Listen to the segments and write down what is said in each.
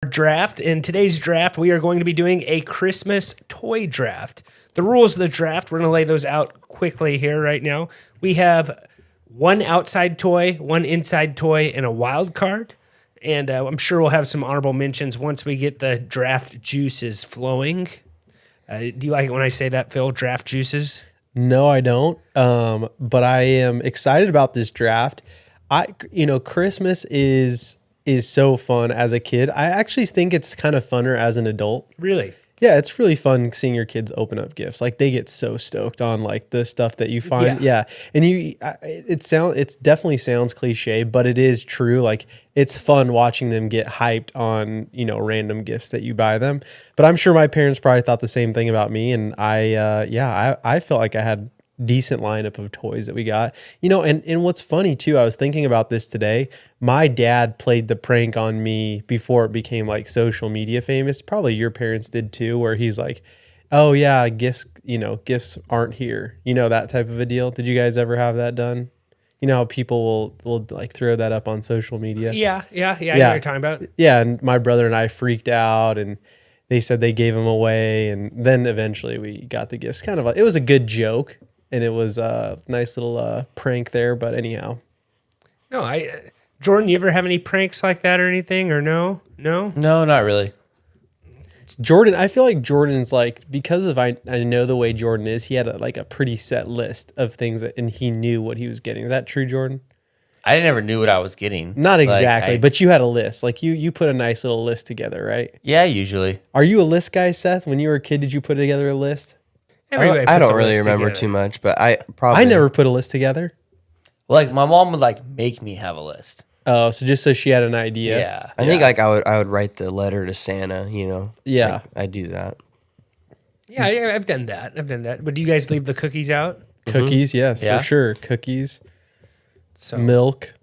Draft. In today's draft, we are going to be doing a Christmas toy draft. The rules of the draft, we're going to lay those out quickly here right now. We have one outside toy, one inside toy, and a wild card. And I'm sure we'll have some honorable mentions once we get the draft juices flowing. Do you like it when I say that, Phil? Draft juices? No, I don't. But I am excited about this draft. Christmas is so fun as a kid. I actually think it's kind of funner as an adult. Really? Yeah, it's really fun seeing your kids open up gifts. Like they get so stoked on like the stuff that you find. Yeah. And it definitely sounds cliche, but it is true. Like it's fun watching them get hyped on, random gifts that you buy them. But I'm sure my parents probably thought the same thing about me. And I felt like I had decent lineup of toys that we got, and what's funny too, I was thinking about this today. My dad played the prank on me before it became like social media famous. Probably your parents did too, where he's like, oh yeah, gifts aren't here, that type of a deal. Did you guys ever have that done? You know how people will like throw that up on social media? Yeah. I know what you're talking about. Yeah, and my brother and I freaked out, and they said they gave them away, and then eventually we got the gifts. Kind of like, it was a good joke. And it was a nice little prank there. But anyhow. No, Jordan, you ever have any pranks like that or anything? Or no? No, not really. Jordan, I feel like Jordan's like, because of I know the way Jordan is, he had a pretty set list of things and he knew what he was getting. Is that true, Jordan? I never knew what I was getting. Not exactly, but you had a list. Like you put a nice little list together, right? Yeah, usually. Are you a list guy, Seth? When you were a kid, did you put together a list? I don't really remember too much, but I never put a list together. Like my mom would make me have a list. Oh, so just so she had an idea. Yeah. I think I would write the letter to Santa, Yeah. I do that. Yeah, I've done that. But do you guys leave the cookies out? Cookies, yes, Yeah. for sure. Cookies. So Milk.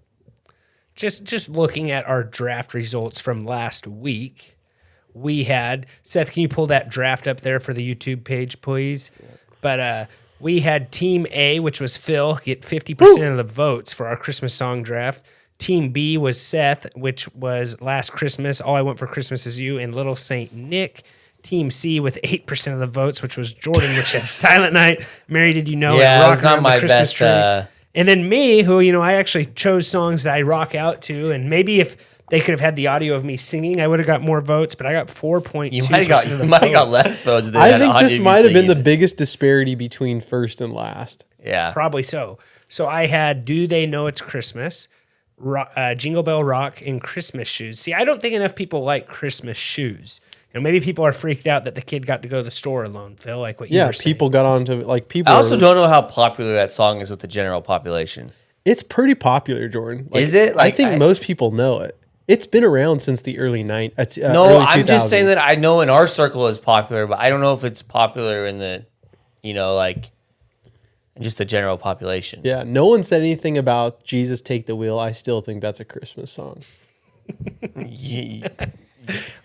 Just looking at our draft results from last week. We had, Seth, can you pull that draft up there for the YouTube page, please? But we had Team A, which was Phil, get 50% of the votes for our Christmas song draft. Team B was Seth, which was Last Christmas, All I Want for Christmas Is You, and Little Saint Nick. Team C with 8% of the votes, which was Jordan, which had Silent Night, Mary Did You Know, yeah, and it was Rockin' not Around the my Christmas best. Tree. And then me, who, I actually chose songs that I rock out to, and maybe if they could have had the audio of me singing, I would have got more votes, but I got 4.2%. You might have got less votes than I think this might have been the biggest disparity between first and last. Yeah. Probably so. So I had Do They Know It's Christmas, Jingle Bell Rock, and Christmas Shoes. See, I don't think enough people like Christmas shoes. Maybe people are freaked out that the kid got to go to the store alone, Phil, like what you were saying. People got on to, people. I also don't know how popular that song is with the general population. It's pretty popular, Jordan. Is it? I think most people know it. It's been around since the early 90s. No, I'm just saying that I know in our circle it's popular, but I don't know if it's popular in the, just the general population. Yeah, no one said anything about Jesus Take the Wheel. I still think that's a Christmas song.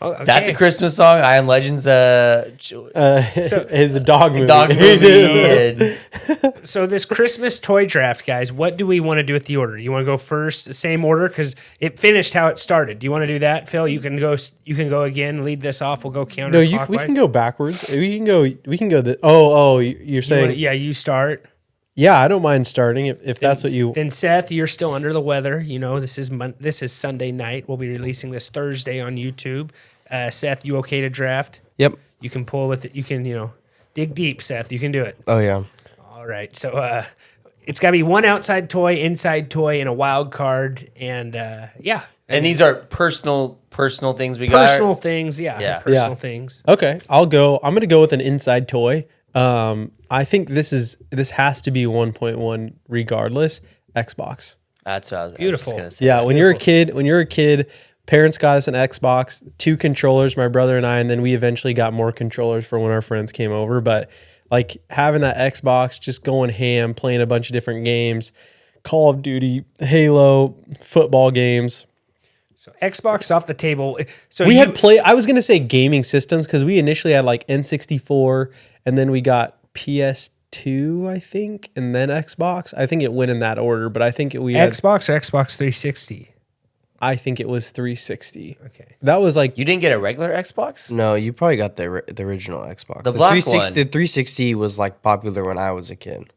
Oh, okay. That's a Christmas song. I Am Legend's It's a dog movie. dog movie. So this Christmas toy draft, guys, what do we want to do with the order? Do you want to go first, the same order? Because it finished how it started. Do you want to do that, Phil? You can go again, lead this off. We'll go counterclockwise. No, we can go backwards. We can go you're saying. You start. Yeah, I don't mind starting if that's what you. Then Seth, you're still under the weather. This is Sunday night. We'll be releasing this Thursday on YouTube. Seth, you okay to draft? Yep. You can pull with it. You can dig deep, Seth. You can do it. Oh yeah. All right. So it's got to be one outside toy, inside toy, and a wild card. And yeah. And these are personal things we got. Personal things, yeah. Personal things. Okay, I'm going to go with an inside toy. I think this has to be 1.1 regardless. Xbox. That's what I was Beautiful. going to say. Yeah, when you're a kid, parents got us an Xbox, 2 controllers, my brother and I, and then we eventually got more controllers for when our friends came over. But like having that Xbox, just going ham, playing a bunch of different games, Call of Duty, Halo, football games. So Xbox off the table. So I was going to say gaming systems because we initially had like N64 and then we got PS2, I think, and then Xbox. I think it went in that order, but I think we had Xbox or Xbox 360. I think it was 360. Okay. That was like You didn't get a regular Xbox? No, you probably got the original Xbox. The black 360, one. The 360 was like popular when I was a kid.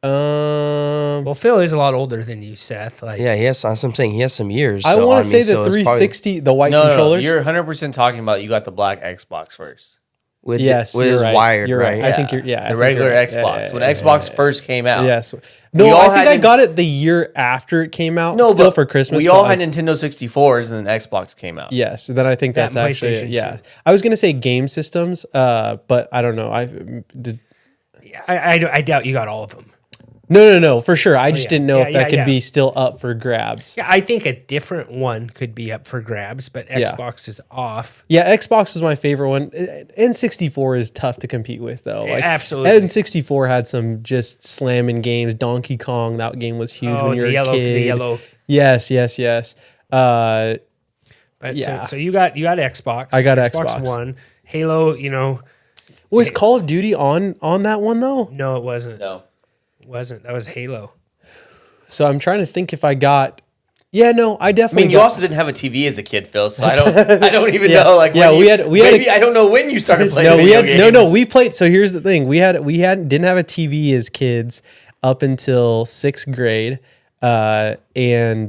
Well, Phil is a lot older than you, Seth. Like, Yeah, that's what I'm saying. He has some years. I so want on to me, say so the it's probably 360, the white No, controllers. you're 100% talking about you got the black Xbox first. with Yes, with you're his right. wired, You're right? I think you're. Yeah, I the think regular you're right. Xbox. Yeah, When yeah, Xbox first came out. Yes. No, all I think had I nin- got it the year after it came out. No, still but for Christmas. we but all like- had Nintendo 64s and then Xbox came out. Yes, then I think That that's and actually PlayStation yeah. 2. I was gonna say game systems, but I don't know. I did. I doubt you got all of them. No, for sure. I just yeah. didn't know Yeah, if that yeah, could yeah. be still up for grabs. Yeah, I think a different one could be up for grabs, but Xbox is off. Yeah, Xbox was my favorite one. N64 is tough to compete with, though. Like, absolutely. N64 had some just slamming games. Donkey Kong, that game was huge when you were a kid. The yellow. Yes. But Yeah. so you got Xbox. I got Xbox Xbox. One. Halo, Was Call of Duty on that one though? no, it wasn't. No. It wasn't. That was Halo. So I'm trying to think if I got. Yeah, no, I I definitely. mean, you got, also didn't have a TV as a kid, Phil. So I don't even Yeah. know. Like, Yeah, when we you- had maybe a- I don't know when you started playing. No, we video had games. no. We played. So here's the thing: we didn't have a TV as kids up until 6th grade, and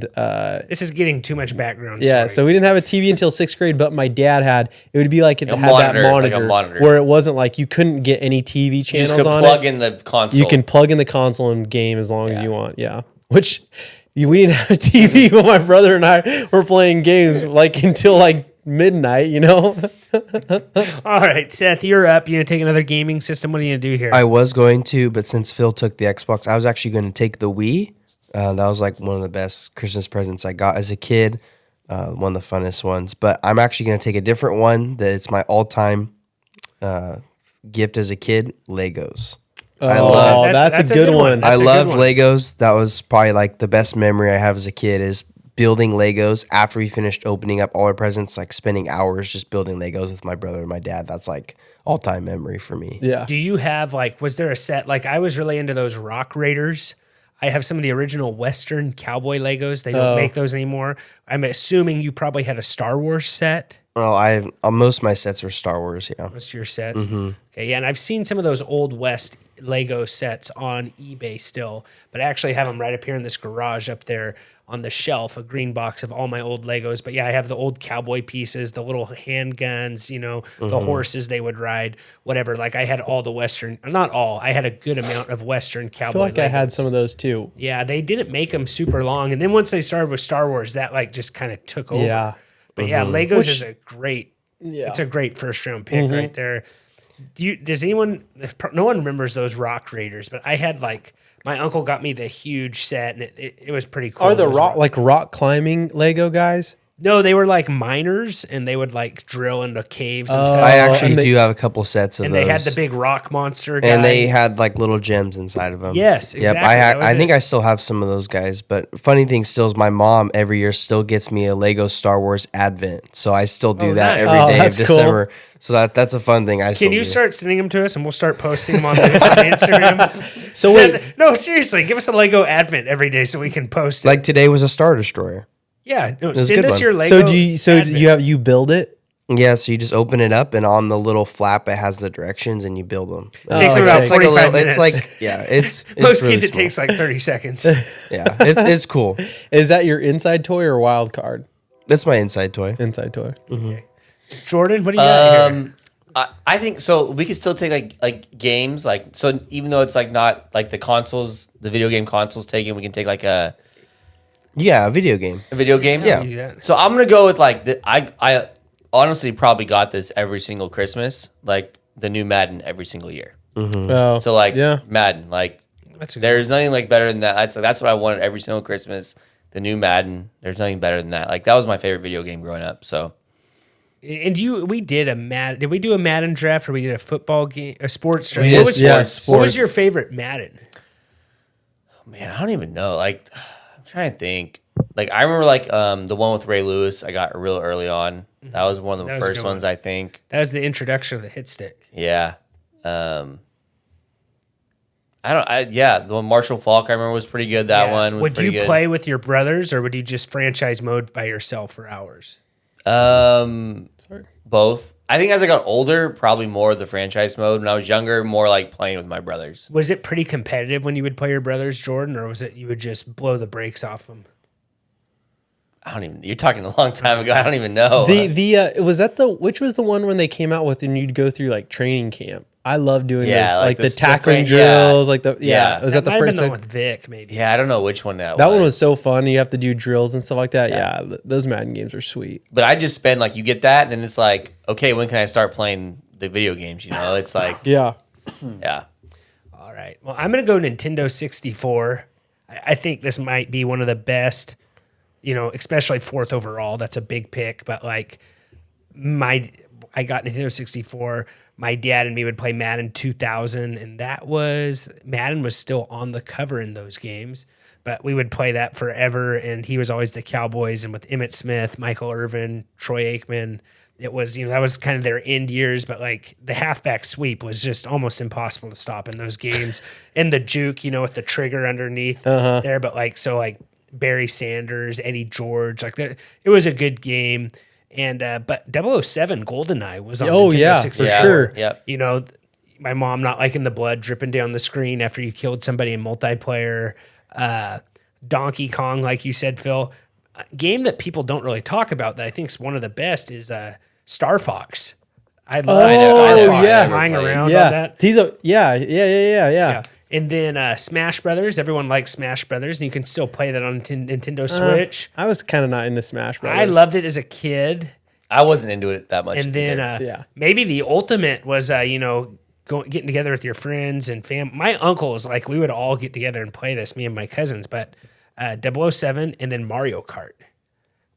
This is getting too much background. yeah. story. So we didn't have a TV until 6th grade, but my dad had. It would be like it A had monitor, that like a monitor, monitor. where it wasn't like you couldn't get any TV You channels just could on plug it. in the console. You can plug in the console and game as long as you want. Yeah, which. We didn't have a TV, but my brother and I were playing games like until like midnight, All right, Seth, you're up. You gonna take another gaming system? What are you gonna do here? I was going to, but since Phil took the Xbox, I was actually going to take the Wii. That was like one of the best Christmas presents I got as a kid. One of the funnest ones. But I'm actually going to take a different one that it's my all-time gift as a kid, Legos. I love that's a good one. That's I a love good one. Legos. That was probably like the best memory I have as a kid is building Legos after we finished opening up all our presents, like spending hours just building Legos with my brother and my dad. That's like all-time memory for me. Yeah. Do you have was there a set? Like I was really into those Rock Raiders. I have some of the original Western cowboy Legos. They don't make those anymore. I'm assuming you probably had a Star Wars set. Well, most of my sets are Star Wars, yeah. Most of your sets. Okay, yeah, and I've seen some of those old West Lego sets on eBay still, but I actually have them right up here in this garage up there on the shelf, a green box of all my old Legos. But yeah, I have the old cowboy pieces, the little handguns, the horses they would ride, whatever. Like I had all the Western, not all, I had a good amount of Western cowboy I feel like Legos. I had some of those too. Yeah, they didn't make them super long. And then once they started with Star Wars, that like just kind of took over. Yeah. But yeah, Legos is a great, it's a great first round pick right there. Does anyone, no one remembers those Rock Raiders, but I had my uncle got me the huge set and it was pretty cool. Are the Those rock climbing Lego guys? No, they were like miners and they would drill into caves and stuff. I actually and they- do have a couple sets of and those. they had the big rock monster guy. and they had like little gems inside of them. Yes, Yep. exactly. That was I think it. I still have some of those guys. But funny thing still is my mom every year still gets me a Lego Star Wars Advent. So I still do that nice. every Oh, day of that's cool. December. So that's a fun thing. Can you do. start sending them to us and we'll start posting them on the Instagram? So wait. No, seriously, give us a Lego Advent every day so we can post it. Like today was a Star Destroyer. Yeah, no, a send good us one. your Lego. Advent. You build it? Yeah, so you just open it up and on the little flap it has the directions and you build them. Takes Oh, about okay. 45 minutes. It's like yeah, it's Most really kids it small. takes like 30 seconds. Yeah, it's cool. Is that your inside toy or wild card? That's my inside toy. Inside toy. Jordan, what do you got here? I think so. We could still take like games, so even though it's not like the consoles, the video game consoles taken, we can take like a Yeah, a video game. video game. Yeah. You do that. So I'm gonna go with I honestly probably got this every single Christmas, like the new Madden every single year. Oh, So yeah. Madden, That's a good there's nothing better than that. That's what I wanted every single Christmas. The new Madden. There's nothing better than that. That was my favorite video game growing up. So. And we did did we do a Madden draft or we did a football game, a sports draft? We What did was, sports. what was sports. your favorite Madden? Man, I don't even know. I'm trying to think. I remember the one with Ray Lewis. I got real early on. That was one of the That was a first good ones, one. I think. That was the introduction of the hit stick. Yeah. Yeah, the one Marshall Falk I remember was pretty good. That one was Would pretty you good. play with your brothers, or would you just franchise mode by yourself for hours? Both. I think as I got older, probably more of the franchise mode. When I was younger, more like playing with my brothers. Was it pretty competitive when you would play your brothers, Jordan, or was it you would just blow the brakes off them? I don't even. You're talking a long time ago. I don't even know. Was that which was the one when they came out with and you'd go through like training camp? I love doing Yeah, those, like like the those tackling different- drills, like the Yeah. Was that the Might have first? been the Like, one with Vic, maybe. Yeah, I don't know which one that was. that one was so fun. You have to do drills and stuff like that. Yeah, those Madden games are sweet. But I just spend like you get that, and then it's like, okay, when can I start playing the video games? You know, it's like, Yeah, yeah. All right. Well, I'm going to go Nintendo 64. I think this might be one of the best, especially fourth overall. That's a big pick. But like I got Nintendo 64. My dad and me would play Madden 2000, and Madden was still on the cover in those games. But we would play that forever, and he was always the Cowboys, and with Emmitt Smith, Michael Irvin, Troy Aikman. It was, that was kind of their end years, but like the halfback sweep was just almost impossible to stop in those games. And the juke, with the trigger underneath there, but like Barry Sanders, Eddie George, it was a good game. And but 007 GoldenEye was on Nintendo yeah, 64. for sure. Yep. My mom not liking the blood dripping down the screen after you killed somebody in multiplayer. Donkey Kong, like you said, Phil. A game that people don't really talk about that I think is one of the best is Star Fox. I love Star Fox yeah. flying around on yeah. that. Yeah. And then Smash Brothers. Everyone likes Smash Brothers, and you can still play that on Nintendo Switch. I was kind of not into Smash Brothers. I loved it as a kid. I wasn't into it that much. And then either. maybe the ultimate was, getting together with your friends and my uncles, we would all get together and play this, me and my cousins, but 007 and then Mario Kart.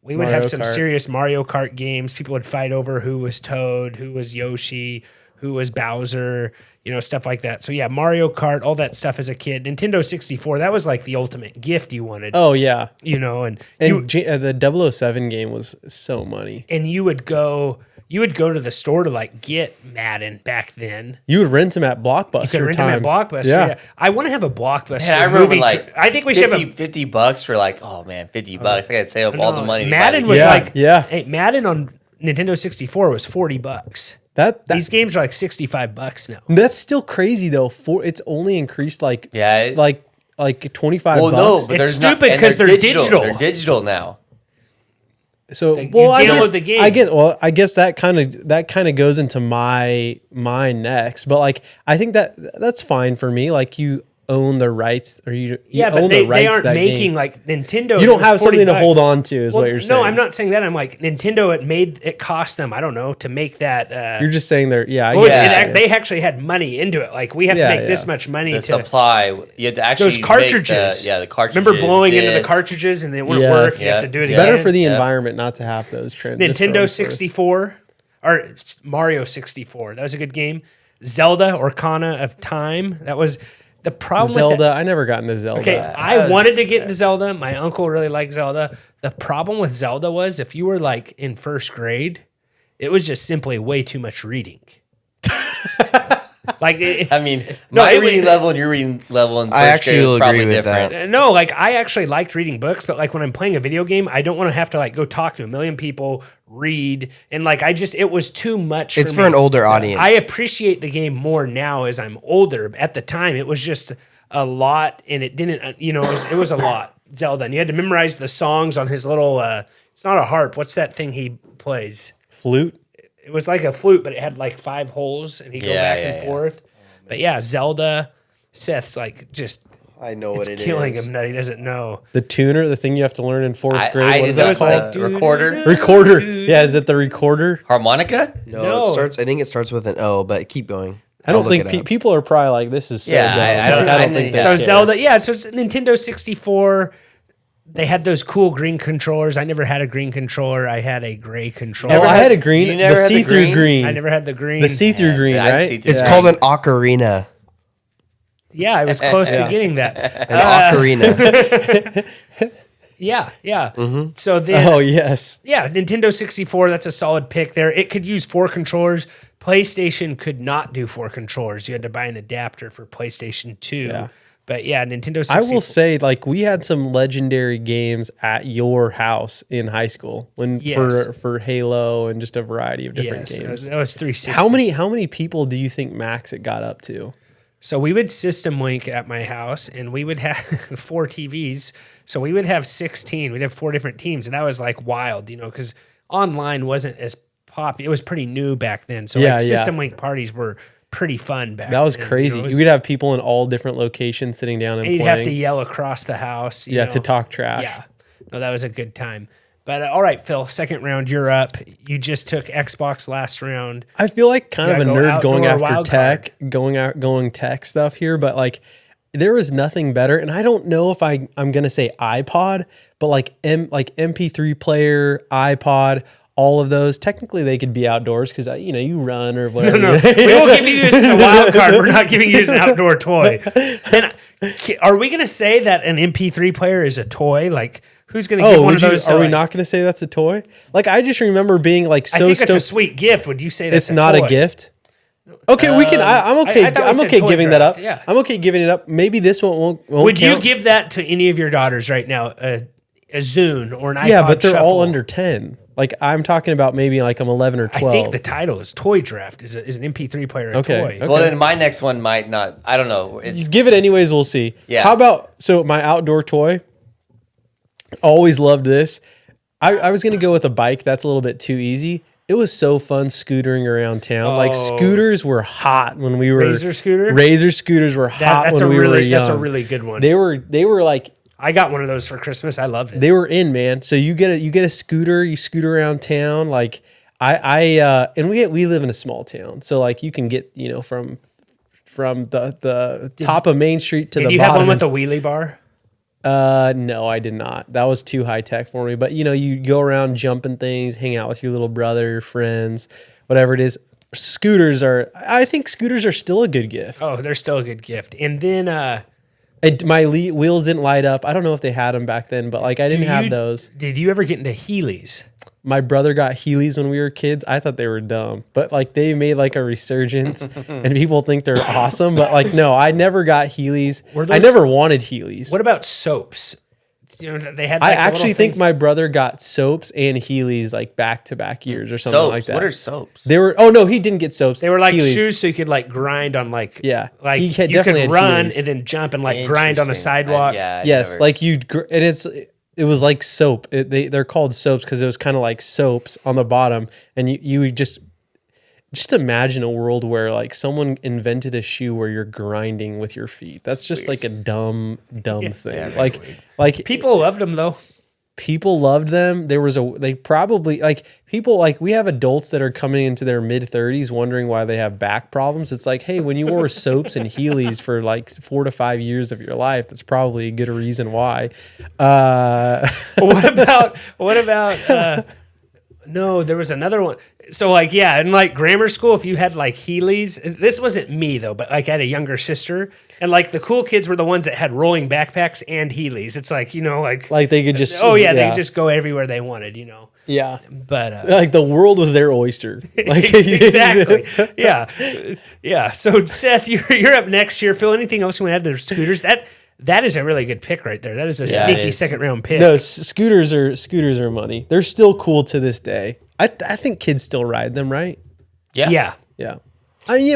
We would have some serious Mario Kart games. People would fight over who was Toad, who was Yoshi, who was Bowser, stuff like that. So yeah, Mario Kart, all that stuff as a kid. Nintendo 64, that was like the ultimate gift you wanted. Oh yeah. And the 007 game was so money. And you would go to the store to get Madden back then. You would rent them at Blockbuster. You could rent them at Blockbuster. Yeah. I want to have a Blockbuster. Man, I remember I think we should have $50 for $50. I got to save up all the money. Madden was hey, Madden on Nintendo 64 was $40. These games are $65 now. That's still crazy though. It's only increased like $25. Well, no, but it's stupid because they're digital. They're digital now. So I guess that kind of goes into my next. But I think that's fine for me. You own the rights, or you but own they rights aren't to that making game. Nintendo. You don't have something to $40. hold on to, is what you're saying. No, I'm not saying that. I'm Nintendo. It cost them, I don't know, to make that. You're just saying they they actually had money into it. We have to make this much money to supply. You had to actually those cartridges. The cartridges. Remember blowing into the cartridges and they wouldn't work. You have to do it. It's again. better for the environment not to have those trends. Nintendo 64 or Mario 64. That was a good game. Zelda Ocarina of Time. That was. The problem Zelda, with that, I never got into Zelda. Okay, I wanted to get into Zelda. My uncle really liked Zelda. The problem with Zelda was if you were in first grade, it was just simply way too much reading. My reading level and your reading level in first grade is probably different. No, I actually liked reading books, but when I'm playing a video game, I don't want to have to go talk to a million people, read, and it was too much. It's for an older audience. I appreciate the game more now as I'm older. At the time, it was just a lot, and it didn't. It was a lot. Zelda, and you had to memorize the songs on his little. It's not a harp. What's that thing he plays? Flute. It was like a flute, but it had 5 holes, and he'd go back and forth. But yeah, Zelda, Seth's just. I know what it is. Killing him that he doesn't know. The tuner, the thing you have to learn in fourth grade. What is that called? Recorder. Recorder. Yeah, is it the recorder? Harmonica? No, it starts. I think it starts with an O, but keep going. I don't think people are probably this is so dumb. I don't think so. Zelda, so it's Nintendo 64. They had those cool green controllers. I never had a green controller. I had a gray controller. I had a green. You never the had the see-through green. I never had the green. The see-through green, right? It's called an ocarina. Yeah, I was close to getting that. An ocarina. Yeah. Mm-hmm. So then, Oh yes. yeah, Nintendo 64, that's a solid pick there. It could use 4 controllers. PlayStation could not do 4 controllers. You had to buy an adapter for PlayStation 2. Yeah. But yeah, Nintendo 64. I will say, like, we had some legendary games at your house in high school for Halo and just a variety of different games. That was 360. How many people do you think max it got up to? So we would system link at my house, and we would have 4 TVs. So we would have 16. We'd have 4 different teams, and that was like wild, because online wasn't as popular. It was pretty new back then. So system link parties were pretty fun back then. That was crazy. You would have people in all different locations sitting down and you'd playing. have to yell across the house. To talk trash. Yeah. No, that was a good time. But all right, Phil, second round, you're up. You just took Xbox last round. I feel like kind of a nerd going after wild tech, going tech stuff here, but like there was nothing better. And I don't know if I'm gonna say iPod, but like MP3 player, iPod, all of those. Technically, they could be outdoors because you run or whatever. No, we won't give you this as a wild card. We're not giving you as an outdoor toy. And are we gonna say that an MP3 player is a toy? Like, who's gonna give one of those? Are we not gonna say that's a toy? Like, I just remember being like so I think stoked. it's a sweet gift. Would you say that's It's not toy? a gift? Okay, we can. I'm okay. I thought we I'm said okay toy giving draft, that up. yeah. I'm okay giving it up. Maybe this one won't Would count. you give that to any of your daughters right now? A Zune or an iPod Yeah, but they're Shuffle? all under 10. Like, I'm talking about maybe like I'm 11 or 12. I think the title is Toy Draft. Is an MP3 player a Okay, toy? okay. Well, then my next one might not. I don't know. It's Just give it anyways. We'll see. Yeah. How about my outdoor toy? Always loved this. I was gonna go with a bike. That's a little bit too easy. It was so fun scootering around town. Like, scooters were hot when we were Razor scooter? Razor scooters were hot when we were young. That's a really good one. They were like I got one of those for Christmas. I loved it. they were in, man. So you get a scooter, you scoot around town. Like and we live in a small town, so like you can get from the top of Main Street to the Did you bottom. have one with a wheelie bar? No, I did not. That was too high tech for me. But you go around jumping things, hang out with your little brother, your friends, whatever it is. I think scooters are still a good gift. Oh, they're still a good gift. And then My wheels didn't light up. I don't know if they had them back then, but like I didn't have those. Did you ever get into Heelys? My brother got Heelys when we were kids. I thought they were dumb, but like they made like a resurgence and people think they're awesome. But like, no, I never got Heelys. I never wanted Heelys. What about soaps? They had. I Like, actually think my brother got soaps and Heelys like back to back years or something soaps. like that. What are soaps? They were. Oh no, he didn't get soaps. they were like Heelys. shoes, so you could like grind on like Yeah. you definitely could had run Heelys. and then jump and like grind on the Interesting. sidewalk. Yes, like and it was like soap. They're called soaps because it was kind of like soaps on the bottom, and you would just imagine a world where like someone invented a shoe where you're grinding with your feet. That's just like a dumb thing. Yeah, like People loved them though. people loved them. They probably like people like we have adults that are coming into their mid 30s wondering why they have back problems. It's like, hey, when you wore soaps and Heelys for like 4 to 5 years of your life, that's probably a good reason why. What about no, there was another one. So like, yeah, in like grammar school, if you had like Heelys, this wasn't me though, but like I had a younger sister and like the cool kids were the ones that had rolling backpacks and Heelys. It's like, like they could just they could just go everywhere they wanted, yeah. But Like the world was their oyster. Like exactly. Yeah. So Seth, you're up next here. Phil, anything else you want to add to scooters? That is a really good pick right there. That is a sneaky second round pick. No, scooters are money. They're still cool to this day. I think kids still ride them, right? Yeah. Yeah.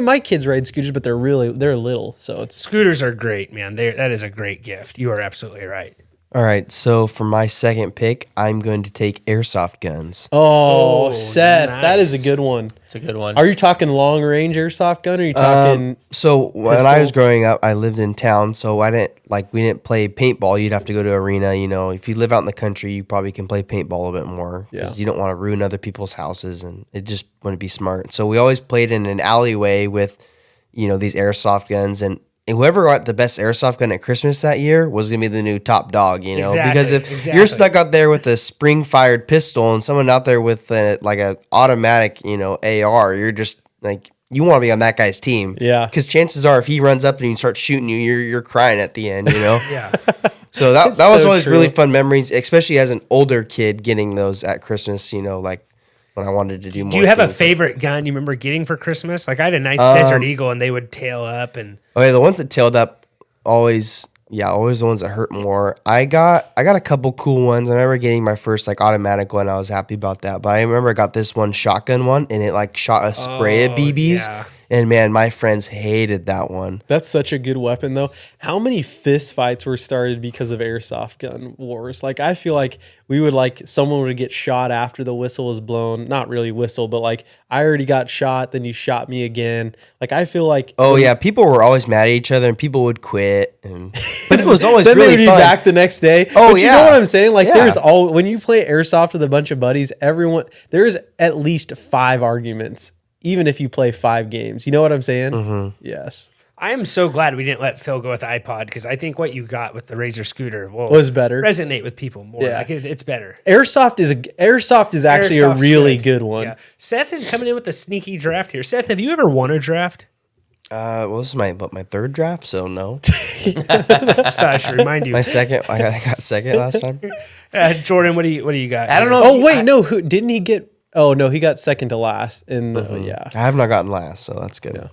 My kids ride scooters, but they're little, so it's Scooters are great, man. That is a great gift. You are absolutely right. All right, so for my second pick, I'm going to take airsoft guns. Oh, Seth, that is a nice. good one. It's a good one. Are you talking long range airsoft gun? Or are you talking? So when pistol? I was growing up, I lived in town, so we didn't play paintball. You'd have to go to arena. If you live out in the country, you probably can play paintball a bit more because you don't want to ruin other people's houses, and it just wouldn't be smart. So we always played in an alleyway with, these airsoft guns, and whoever got the best airsoft gun at Christmas that year was going to be the new top dog, Exactly, because if you're stuck out there with a spring-fired pistol and someone out there with a automatic, AR, you're just like, you want to be on that guy's team. Yeah. Because chances are if he runs up and he starts shooting you, you're crying at the end, Yeah. So that It's was so always true. really fun memories, especially as an older kid getting those at Christmas, like when I wanted to do more. Do you have a things. favorite gun you remember getting for Christmas? Like I had a nice Desert Eagle, and they would tail up, and Okay, the ones that tailed up always the ones that hurt more. I got a couple cool ones. I remember getting my first like automatic one. I was happy about that. But I remember I got this one shotgun one, and it like shot a spray of BBs. yeah. And man, my friends hated that one. That's such a good weapon, though. How many fist fights were started because of airsoft gun wars? Like, I feel like we would someone would get shot after the whistle was blown. Not really whistle, but like I already got shot, then you shot me again. Like, I feel like Oh yeah, people were always mad at each other, and people would quit. But it was always then really they'd be fun. back the next day. Oh, but you know yeah. what I'm saying? Like, Yeah. when you play airsoft with a bunch of buddies, there's at least 5 arguments. Even if you play 5 games, you know what I'm saying? Mm-hmm. Yes, I am so glad we didn't let Phil go with iPod because I think what you got with the Razor scooter will was better. resonate with people more. Yeah. Like it's better. Airsoft is actually Airsoft's a really good one. Yeah. Seth is coming in with a sneaky draft here. Seth, have you ever won a draft? Well, this is my 3rd draft, so no. Just thought I should remind you. My second, I got second last time. Jordan, what do you got? I don't know. Oh wait, no, who didn't he get? Oh no, he got second to last in the yeah. I have not gotten last, so that's good.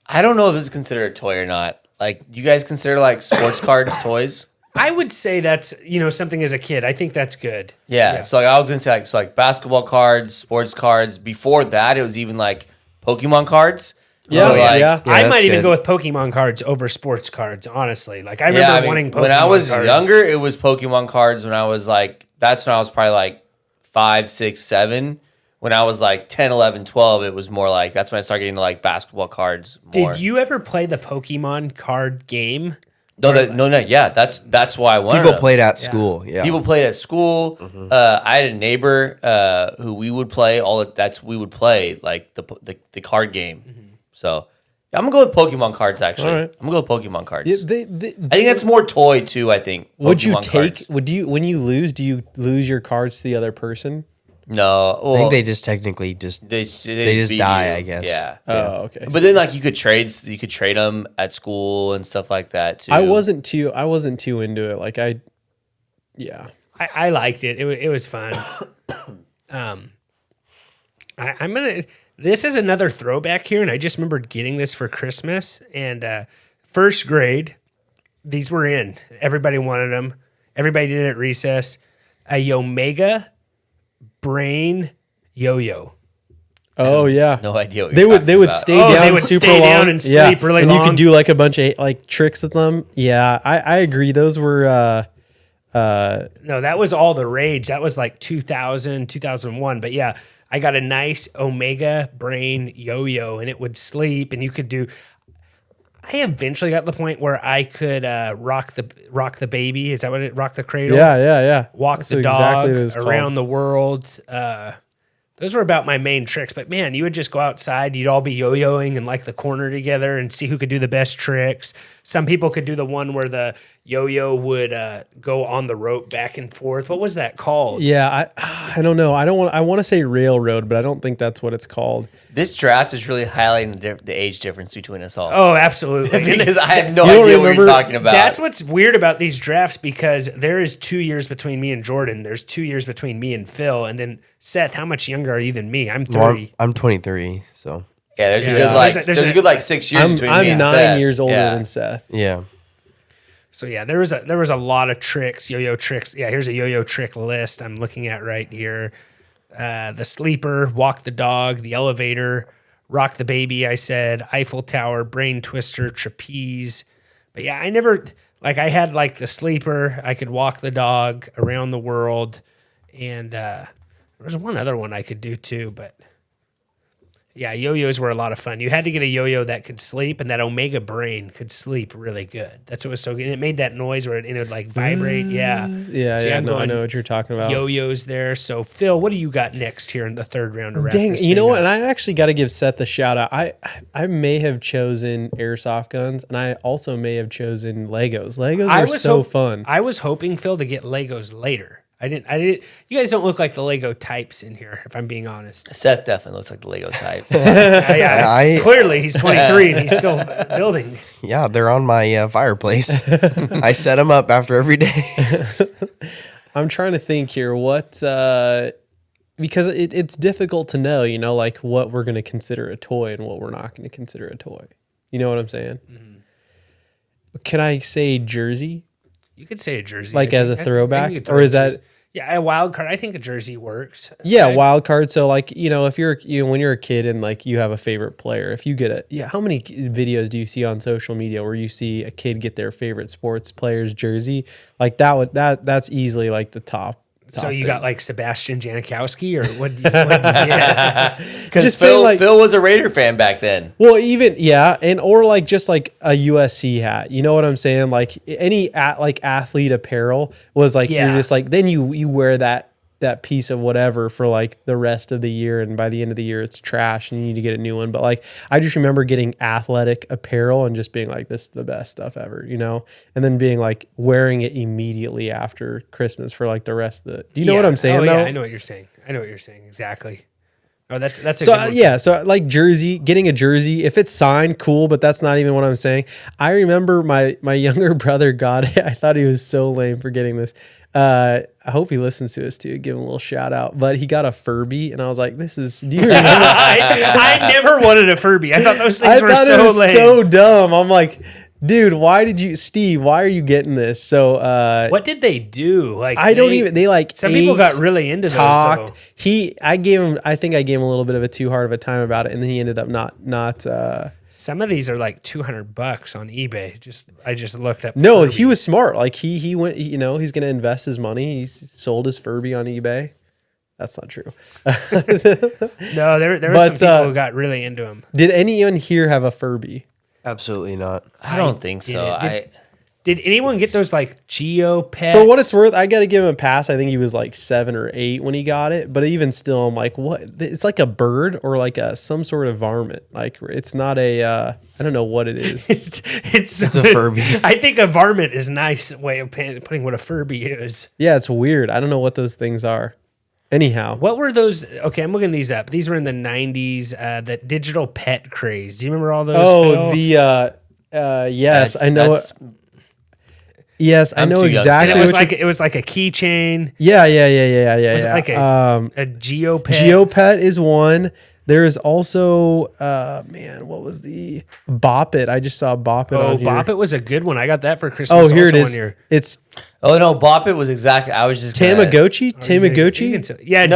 I don't know if this is considered a toy or not. Like, you guys consider like sports cards toys? I would say that's something as a kid. I think that's good. Yeah. So like, I was gonna say like basketball cards, sports cards. Before that, it was even like Pokemon cards. Yeah, Or, like, yeah. I that's might even good. go with Pokemon cards over sports cards. Honestly, like I remember I mean, wanting Pokemon when I was cards. younger, it was Pokemon cards. When I was like, that's when I was probably like 5, 6, 7. When I was like 10, 11, 12, it was more like, that's when I started getting to like basketball cards more. Did you ever play the Pokemon card game? No, yeah, that's why I wanted People them. played at school. Yeah. People played at school. I had a neighbor who we would play we would play like the card game. So I'm gonna go with Pokemon cards. Actually, All right. I'm gonna go with Pokemon cards. Yeah, I think that's more toy too. I think. would you Pokemon take? cards. Would you when you lose? Do you lose your cards to the other person? No, well, I think they just technically they just just beat die, you. I guess. Yeah. Oh, okay. But then like you could trade them at school and stuff like that too. I wasn't too into it. Like yeah. I liked it. It was fun. I'm gonna. This is another throwback here, and I just remembered getting this for Christmas and first grade. These were in. Everybody wanted them. Everybody did it at recess. A Omega Brain Yo-Yo. Oh yeah. No idea. What They you're would talking about. stay Oh, down they would super stay long down and sleep really and you long. could do like a bunch of like tricks with them. Yeah, I agree. Those were No, that was all the rage. That was like 2000, 2001. But yeah, I got a nice Omega Brain Yo-Yo, and it would sleep, and you could do. I eventually got to the point where I could rock the baby. Is that what it? Rock the cradle. yeah. Walk That's the what dog exactly what it's around called. the world. Those were about my main tricks. But man, you would just go outside. You'd all be yo-yoing in like the corner together and see who could do the best tricks. Some people could do the one where the yo-yo would go on the rope back and forth. What was that called? Yeah, I don't know. I want to say railroad, but I don't think that's what it's called. This draft is really highlighting the age difference between us all. Oh, absolutely. Because I have no You don't idea what remember- you're talking about. That's what's weird about these drafts because there is 2 years between me and Jordan. There's 2 years between me and Phil. And then Seth, how much younger are you than me? I'm 30. Well, I'm 23, so yeah, there's Yeah, a good so like there's there's a- a good like 6 years between me I'm and 9 Seth. years older Yeah. than Seth. yeah. So yeah, there was a lot of tricks, yo-yo tricks. Yeah, here's a yo-yo trick list I'm looking at right here. The sleeper, walk the dog, the elevator, rock the baby, I said, Eiffel Tower, brain twister, trapeze. But yeah, I never I had like the sleeper, I could walk the dog around the world, and there was one other one I could do too, but yeah, yo-yos were a lot of fun. You had to get a yo-yo that could sleep, and that Omega Brain could sleep really good. That's what was so good. And it made that noise where it would like vibrate. Yeah. Yeah, See, yeah. I'm No, I going know what you're talking about. Yo-yos there. So Phil, what do you got next here in the third round to wrap Dang, this you know thing what? And up? I actually got to give Seth a shout out. I may have chosen airsoft guns, and I also may have chosen Legos. Legos are so fun. I was hoping, Phil, to get Legos later. I didn't. You guys don't look like the Lego types in here, if I'm being honest. Seth definitely looks like the Lego type. Clearly he's 23 and he's still building. Yeah, they're on my fireplace. I set them up after every day. I'm trying to think here. What because it's difficult to know, like what we're going to consider a toy and what we're not going to consider a toy. You know what I'm saying? Mm-hmm. Can I say jersey? You could say a jersey, like as a throwback, or is that? Yeah, a wild card. I think a jersey works. Yeah, okay. Wild card. So like, if you're when you're a kid and like you have a favorite player, if you get how many videos do you see on social media where you see a kid get their favorite sports player's jersey? Like that's easily like the top. So you got like Sebastian Janikowski or what? Because Phil was a Raider fan back then. Well, or like just like a USC hat. You know what I'm saying? Like any athlete apparel was like you're just like then you wear that piece of whatever for like the rest of the year, and by the end of the year it's trash and you need to get a new one. But like I just remember getting athletic apparel and just being like, this is the best stuff ever, and then being like wearing it immediately after Christmas for like the rest of the. Do you know what I'm saying? Yeah, I know what you're saying. Exactly. Oh, that's a good one. Yeah. So like getting a jersey, if it's signed, cool, but that's not even what I'm saying. I remember my younger brother got it. I thought he was so lame for getting this. I hope he listens to us too. Give him a little shout out. But he got a Furby, and I was like, "This is." Do you remember? I never wanted a Furby. I thought those things were so lame. So dumb. I'm like, dude, why are you getting this? So, what did they do? Like, they like some people got really into those. Though. I think I gave him a little bit of a too hard of a time about it, and then he ended up not. Some of these are like $200 on eBay. I just looked up. No, Furby. He was smart. Like he went. He's going to invest his money. He sold his Furby on eBay. That's not true. No, there were some people who got really into them. Did anyone here have a Furby? Absolutely not. I don't think so. Did anyone get those like Geo pets? For what it's worth, I got to give him a pass. I think he was like 7 or 8 when he got it. But even still, I'm like, what? It's like a bird or like some sort of varmint. Like it's not a. I don't know what it is. It's a Furby. I think a varmint is a nice way of putting what a Furby is. Yeah, it's weird. I don't know what those things are. Anyhow, what were those? Okay, I'm looking these up. These were in the 90s. That digital pet craze. Do you remember all those? Oh, Phil? Yes, I know. Yes, I know exactly. It was like a keychain. Yeah. Was it like a Geopet? Geopet is one. There is also, what was the Bop It? I just saw Bop It on here. Bop It was a good one. I got that for Christmas. Oh, here it is. It's. Oh no, Bop It was exactly. I was just Tamagotchi. Yeah,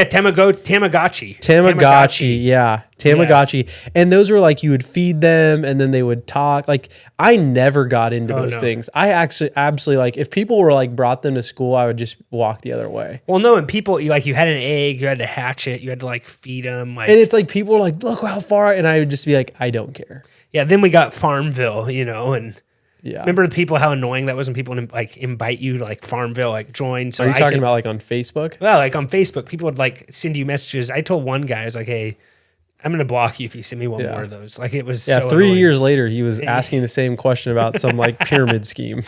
Tamagotchi. Tamagotchi, yeah. Tamagotchi. Yeah. And those were like you would feed them and then they would talk. Like I never got into those things. I actually absolutely like if people were like brought them to school, I would just walk the other way. Well, no, and people you had an egg, you had to hatch it, you had to like feed them. Like, and it's like people were like, look how far, and I would just be like, I don't care. Yeah, then we got Farmville, and yeah. Remember the people how annoying that was when people would like invite you to like Farmville, like join. So are you talking about like on Facebook? Well, like on Facebook, people would like send you messages. I told one guy, I was like, hey, I'm going to block you if you send me one more of those. Like it was so 3 annoying. years later, he was asking the same question about some like pyramid scheme.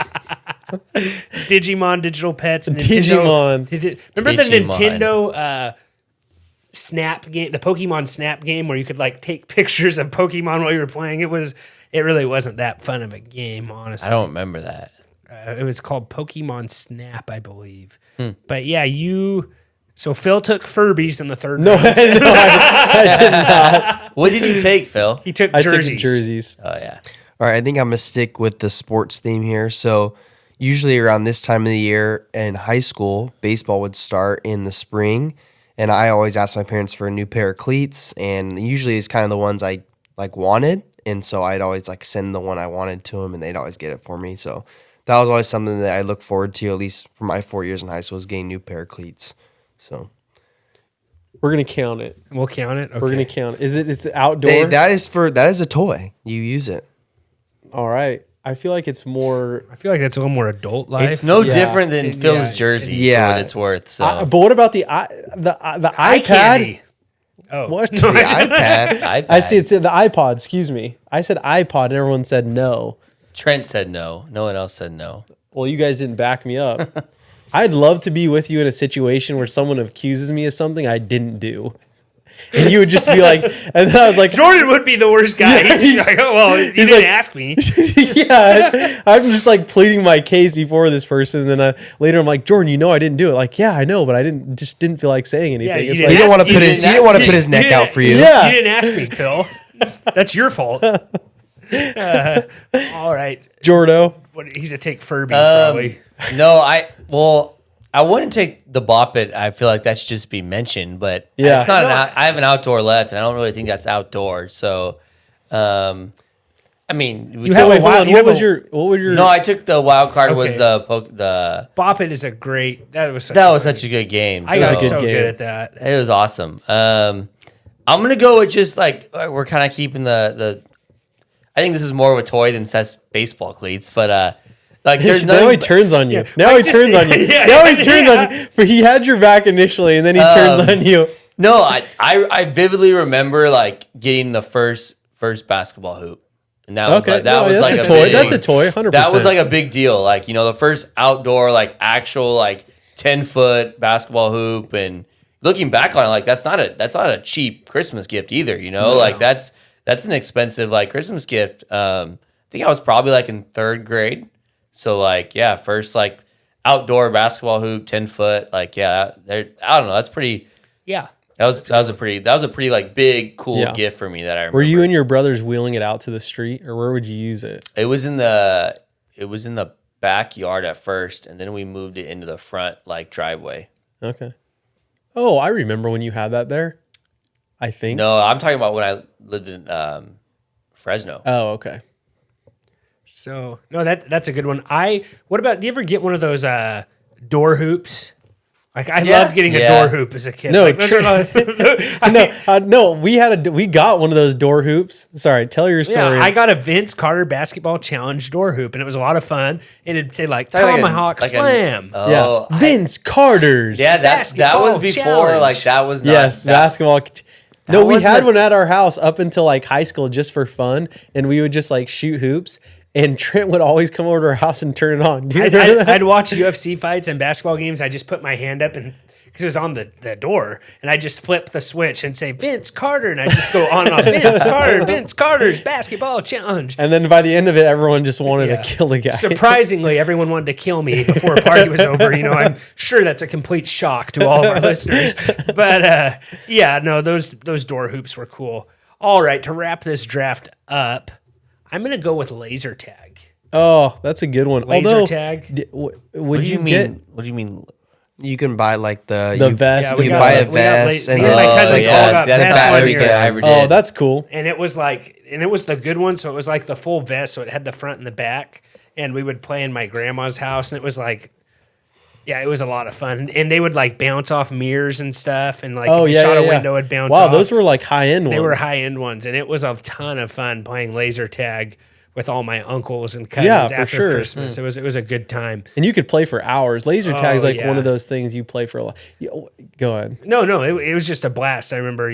Digimon, digital pets, Digimon. Remember the Nintendo Snap game, the Pokemon Snap game where you could like take pictures of Pokemon while you were playing? It really wasn't that fun of a game, honestly. I don't remember that. It was called Pokemon Snap, I believe. But yeah, so Phil took Furbies in the third round. I did not. What did you take, Phil? He took jerseys. I took jerseys. Oh, yeah. All right, I think I'm going to stick with the sports theme here. So usually around this time of the year in high school, baseball would start in the spring. And I always ask my parents for a new pair of cleats. And usually it's kind of the ones I like wanted. And so I'd always like send the one I wanted to them and they'd always get it for me. So that was always something that I look forward to, at least for my 4 years in high school, is getting a new pair of cleats. So we're going to count it. We'll count it. Okay. We're going to count it. Is it outdoor? That is a toy. You use it. All right. I feel like it's more. I feel like that's a little more adult life. It's no different than Phil's jersey. For what it's worth. So, but what about the iPad? Candy. Oh, what? The iPad. I see. It's the iPod. Excuse me. I said iPod, and everyone said no. Trent said no. No one else said no. Well, you guys didn't back me up. I'd love to be with you in a situation where someone accuses me of something I didn't do. And you would just be like, and then I was like, Jordan would be the worst guy. He's like, oh, well, you didn't like- ask me. yeah, I'm just like pleading my case before this person. And then later I'm like, Jordan, you know I didn't do it. Like, yeah, I know, but I didn't feel like saying anything. Yeah, you It's didn't like, He didn't want to You put his didn't he didn't want to ask put me. his neck out for you. Yeah. You didn't ask me, Phil. That's your fault. All right. Jordo. He's a take Furbies, probably. No, I wouldn't take the Bop It. I feel like that should just be mentioned, but Yeah. it's not. I have an outdoor left, and I don't really think that's outdoor. So, I mean, You So have wait, a hold wild- on. you What have was a- your? no, I took the wild card. Was Okay. the Bop It is a great. That was such a good game. I got a good so game. good at that. It was awesome. I'm gonna go with just like we're kind of keeping the. I think this is more of a toy than Seth's baseball cleats, but like there's now nothing. he turns on you. Yeah. Now Like he just- turns on you. yeah, now yeah, he turns yeah. on you. For he had your back initially, and then he turns on you. No, I vividly remember like getting the first basketball hoop, and that was Okay, like that no, was that's like a toy. big- That's a toy. 100%. That was like a big deal. Like, you know, the first outdoor, like actual, like 10-foot basketball hoop. And looking back on it, like that's not a cheap Christmas gift either. You know, like that's an expensive like Christmas gift. I think I was probably like in 3rd grade. So like, yeah, first like outdoor basketball hoop, 10-foot. Like, yeah, I don't know. That's pretty. Yeah. That was a pretty like big cool Yeah. gift for me that I remember. Were you and your brothers wheeling it out to the street, or where would you use it? It was in the backyard at first, and then we moved it into the front like driveway. Okay. Oh, I remember when you had that there. I think. No, I'm talking about when I lived in Fresno. Oh, okay. So no, that's a good one. What about? Do you ever get one of those door hoops? Like I loved getting a Yeah. door hoop as a kid. No, Like, those are not- no, we got one of those door hoops. Sorry, tell your story. Yeah, I got a Vince Carter basketball challenge door hoop, and it was a lot of fun. And it'd say like Like a- Tomahawk like a- Slam. Oh, yeah, Vince Carter's. yeah, that was Basketball before. challenge. Like that was not. Yes, that- basketball. No, we wasn't had a- one at our house up until like high school just for fun, and we would just like shoot hoops. And Trent would always come over to our house and turn it on. Do you remember that? I'd watch UFC fights and basketball games. I just put my hand up and because it was on the door, and I just flip the switch and say Vince Carter, and I just go on and on. Vince Carter's basketball challenge. And then by the end of it, everyone just wanted Yeah. to kill the guy. Surprisingly, everyone wanted to kill me before a party was over. You know, I'm sure that's a complete shock to all of our listeners. But yeah, no, those door hoops were cool. All right, to wrap this draft up, I'm going to go with laser tag. Oh, that's a good one. Laser Although, tag? would What do you mean? What do you mean? You can buy like the you, vest? we You got- buy a we got vest la- and me and then my cousins all got that's vests that one every year. kid I ever Oh, did. that's cool. And it was the good one, so it was like the full vest, so it had the front and the back. And we would play in my grandma's house, and it was like, yeah, it was a lot of fun. And they would like bounce off mirrors and stuff, and like Oh, if you yeah, shot yeah, a yeah. window, it'd bounce Wow, off. those were like high end ones. They were high end ones, and it was a ton of fun playing laser tag with all my uncles and cousins Yeah, for after sure. Christmas. It was a good time. And you could play for hours. Laser tag's Oh, like yeah. one of those things you play for a lot. Go ahead. No, it was just a blast. I remember,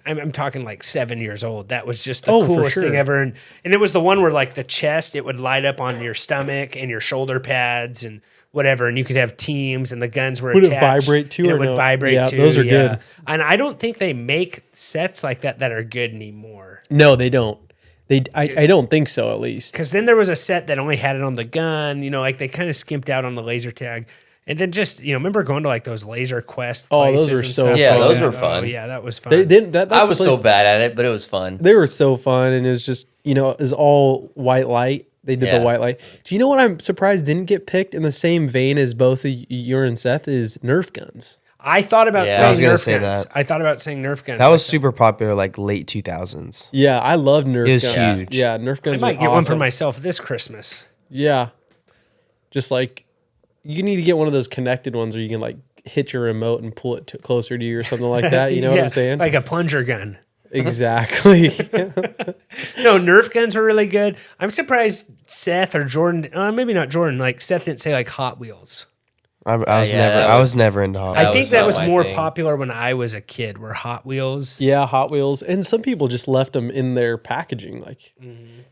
I'm talking like 7 years old. That was just the Oh, for coolest sure. thing ever. And it was the one where like the chest, it would light up on your stomach and your shoulder pads and whatever. And you could have teams and the guns were Would it attached. vibrate too and or it would no? vibrate Yeah, too. those are good. And I don't think they make sets like that are good anymore. No, they don't. I don't think so, at least. Because then there was a set that only had it on the gun. Like they kind of skimped out on the laser tag. And then just, remember going to like those laser quest Oh, places those were and so stuff fun. Yeah, like those that? were fun. Oh, yeah, that was fun. They didn't. That I was place- so bad at it, but it was fun. They were so fun, and it was just it was all white light. They did Yeah. the white light. Do you know what I'm surprised didn't get picked in the same vein as both of you and Seth is Nerf guns. I thought about Yeah. saying I was gonna Nerf say guns. that. I thought about saying Nerf guns. that was like super popular like late 2000s. Yeah, I love Nerf It was guns. huge. Yeah, Nerf I guns. might were get one for awesome. myself this Christmas. Yeah, just like you need to get one of those connected ones where you can like hit your remote and pull it closer to you or something like that. You know what Yeah, I'm saying? Like a plunger gun. Exactly. No, Nerf guns were really good. I'm surprised Seth or Jordan, maybe not Jordan, like Seth didn't say like Hot Wheels. I was yeah, never that I was- was never into Hot I That think was that not was my more thing. popular when I was a kid, were Hot Wheels. Yeah, Hot Wheels, and some people just left them in their packaging. Like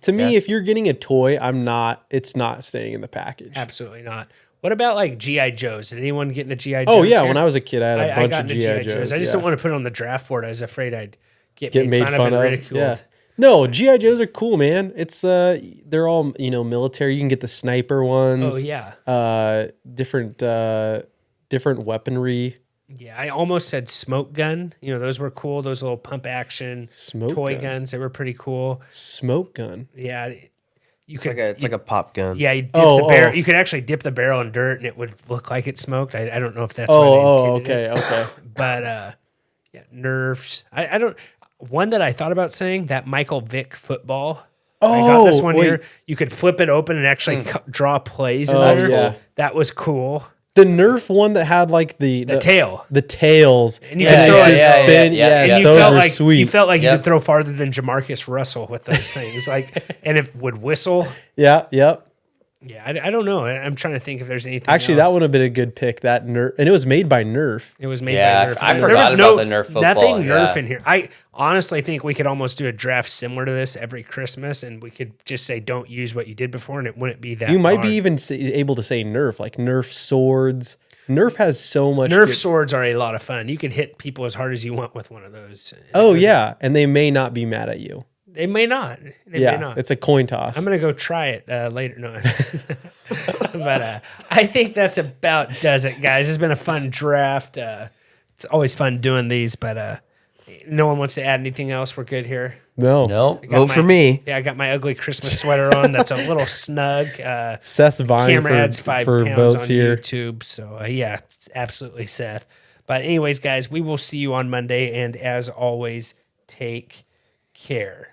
to me, if you're getting a toy, it's not staying in the package. Absolutely not. What about like GI Joes? Did anyone get into GI Joes? Oh yeah, here? when I was a kid, I had a bunch got of into GI Joes. I just yeah. don't want to put it on the draft board. I was afraid I'd get Get made fun of and ridiculed. Yeah. No, GI Joes are cool, man. It's they're all military. You can get the sniper ones. Oh yeah. Different weaponry. Yeah, I almost said smoke gun. Those were cool. Those little pump action toy guns. They were pretty cool. Smoke gun. Yeah, you could. It's like a pop gun. Yeah, you dip the barrel. You could actually dip the barrel in dirt, and it would look like it smoked. I don't know if that's why they intended it. Okay. But yeah, Nerfs. I don't. One that I thought about saying, that Michael Vick football. I got this one here. You could flip it open and actually draw plays in there. Yeah. That was cool. The Nerf one that had like the tail. The tails. And you could throw spin. Yeah, and you those felt were like sweet. you felt like you could throw farther than Jamarcus Russell with those things. And it would whistle. Yeah, yep. Yeah, I don't know. I'm trying to think if there's anything. Actually, that would have been a good pick. That Nerf, and it was made by Nerf. It was made by Nerf. I forgot about the Nerf football. Nothing Nerf in here. I honestly think we could almost do a draft similar to this every Christmas, and we could just say, "Don't use what you did before," and it wouldn't be that. You might be hard. even able to say Nerf, like Nerf swords. Nerf has so much. Nerf swords are a lot of fun. You could hit people as hard as you want with one of those. Oh yeah, and they may not be mad at you. They may not. They may not. It's a coin toss. I'm gonna go try it later. No, but I think that's about does it, guys. It's been a fun draft. It's always fun doing these, but no one wants to add anything else. We're good here. No. Vote for me. Yeah, I got my ugly Christmas sweater on. That's a little snug. Seth's vying Camera adds 5 for pounds votes on here. YouTube. So yeah, it's absolutely Seth. But anyways, guys, we will see you on Monday, and as always, take care.